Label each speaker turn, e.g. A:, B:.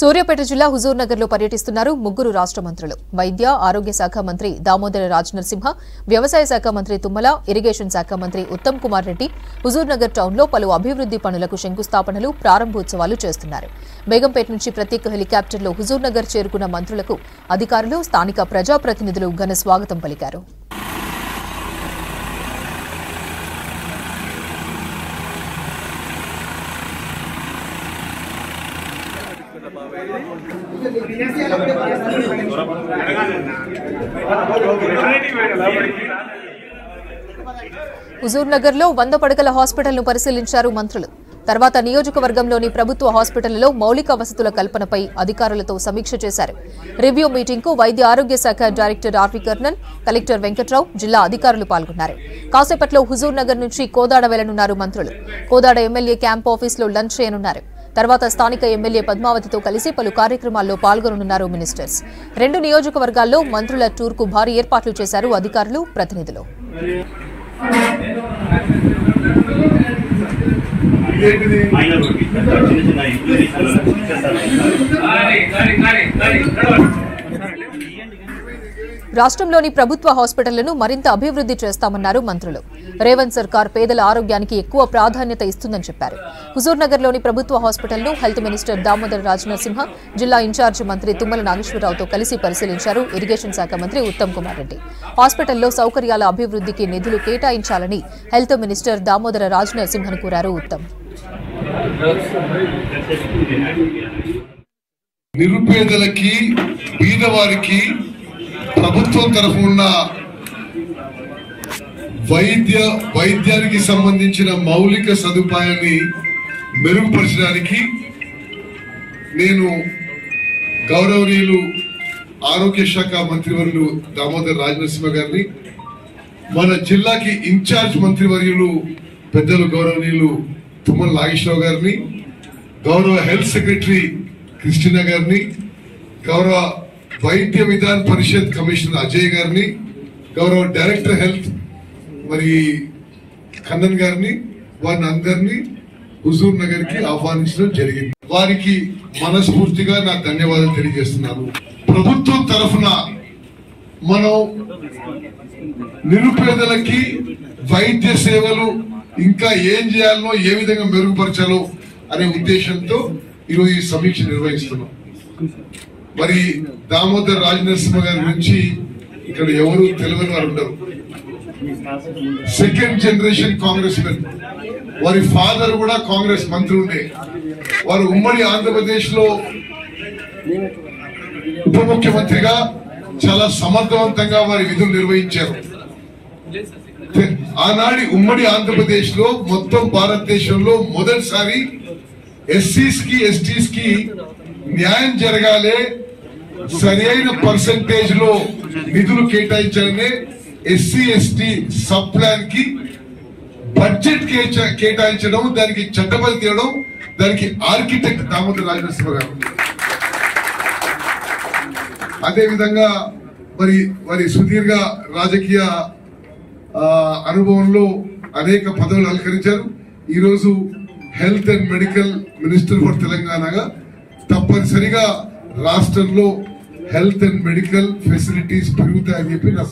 A: సూర్యాపేట జిల్లా హుజూర్ నగర్ లో పర్యటిస్తున్నారు ముగ్గురు రాష్ట్ర మంత్రులు. వైద్య ఆరోగ్య శాఖ మంత్రి దామోదర రాజనరసింహ, వ్యవసాయ శాఖ మంత్రి తుమ్మల, ఇరిగేషన్ శాఖ మంత్రి ఉత్తమ్ కుమార్ రెడ్డి హుజూర్ నగర్ టౌన్ లో పలు అభివృద్ది పనులకు శంకుస్థాపనలు, ప్రారంభోత్సవాలు చేస్తున్నారు. బేగంపేట నుంచి ప్రత్యేక హెలికాప్టర్లో హుజూర్ నగర్ చేరుకున్న మంత్రులకు అధికారులు, స్థానిక ప్రజాప్రతినిధులు ఘన స్వాగతం పలికారు. హుజూర్ నగర్ లో 100 పడకల హాస్పిటల్ ను పరిశీలించారు మంత్రులు. తర్వాత నియోజకవర్గంలోని ప్రభుత్వ హాస్పిటళ్లలో మౌలిక వసతుల కల్పనపై అధికారులతో సమీక్ష చేశారు. రివ్యూ మీటింగ్ కు వైద్య ఆరోగ్య శాఖ director RV Karnan, collector Venkatrao, జిల్లా అధికారులు పాల్గొన్నారు. కాసేపట్లో హుజూర్ నగర్ నుంచి కోదాడ వెళ్లనున్నారు మంత్రులు. కోదాడ ఎమ్మెల్యే క్యాంప్ ఆఫీసులో లంచ్ చేయనున్నారు. తర్వాత స్థానిక ఎమ్మెల్యే పద్మావతితో కలిసి పలు కార్యక్రమాల్లో పాల్గొననున్నారు మినిస్టర్స్. 2 నియోజకవర్గాల్లో మంత్రుల టూర్కు భారీ ఏర్పాట్లు చేశారు అధికారులు, ప్రతినిధులు. రాష్ట్రంలోని ప్రభుత్వ హాస్పిటళ్లను మరింత అభివృద్ది చేస్తామన్నారు మంత్రులు. రేవంత్ సర్కార్ పేదల ఆరోగ్యానికి ఎక్కువ ప్రాధాన్యత ఇస్తుందని చెప్పారు. హుజూర్ నగర్ లోని ప్రభుత్వ హాస్పిటల్ను హెల్త్ మినిస్టర్ దామోదర రాజనరసింహ, జిల్లా ఇన్ఛార్జి మంత్రి తుమ్మల నాగేశ్వరరావుతో కలిసి పరిశీలించారు ఇరిగేషన్ శాఖ మంత్రి ఉత్తమ్ కుమార్ రెడ్డి. హాస్పిటల్లో సౌకర్యాల అభివృద్దికి నిధులు కేటాయించాలని హెల్త్ మినిస్టర్ దామోదర రాజనరసింహను కోరారు ఉత్తమ్.
B: నిరుపేదలకి, బీదవారికి ప్రభుత్వం తరఫున వైద్యానికి సంబంధించిన మౌలిక సదుపాయాన్ని మెరుగుపరచడానికి నేను గౌరవనీయులు ఆరోగ్య శాఖ మంత్రివర్యులు దామోదర్ రాజనరసింహ గారిని, మన జిల్లాకి ఇన్ఛార్జ్ మంత్రివర్యులు పెద్దలు గౌరవనీయులు తుమ్మల నాగేశ్వరరావు గారిని, గౌరవ హెల్త్ సెక్రటరీ క్రిస్టినా గారిని, గౌరవ వైద్య విధాన పరిషత్ కమిషనర్ అజయ్ గారిని, గౌరవ డైరెక్టర్ హెల్త్ మరి కన్నన్ గారిని, వారిని అందరినీ హుజూర్ నగర్ కి ఆహ్వానించడం జరిగింది. వారికి మనస్ఫూర్తిగా నా ధన్యవాదాలు తెలియజేస్తున్నాను. ప్రభుత్వం తరఫున మనం నిరుపేదలకి వైద్య సేవలు ఇంకా ఏం చేయాలో, ఏ విధంగా మెరుగుపరచాలో అనే ఉద్దేశంతో ఈరోజు ఈ సమీక్ష నిర్వహిస్తున్నాం. మరి దామోదర్ రాజనరసింహ గారి గురించి ఇక్కడ ఎవరు తెలియని వారు ఉండరు. Second generation Congress men. వారి ఫాదర్ కూడా కాంగ్రెస్ మంత్రి ఉండే. వారు ఉమ్మడి ఆంధ్రప్రదేశ్ లో ఉప ముఖ్యమంత్రిగా చాలా సమర్థవంతంగా వారి విధులు నిర్వహించారు. ఆనాడి ఉమ్మడి ఆంధ్రప్రదేశ్ లో మొత్తం భారతదేశంలో మొదటిసారి ఎస్సీస్ కి, ఎస్టీస్ కి న్యాయం జరగాలి, సరైన పర్సంటేజ్ లో నిధులు కేటాయించాలని ఎస్సీ ఎస్టీ సబ్ ప్లాన్ కి బడ్జెట్ కేటాయించడం, దానికి చట్టబద్ధ తీయడం, దానికి ఆర్కిటెక్ట్ దామోదర్ రాజనరసింహ గారు. అదేవిధంగా మరి సుదీర్ఘ రాజకీయ అనుభవంలో అనేక పదవులు అలంకరించారు. ఈరోజు health and medical minister for తెలంగాణగా తప్పనిసరిగా రాష్ట్రంలో హెల్త్ అండ్ మెడికల్ ఫెసిలిటీస్ పెరుగుతాయని చెప్పి నా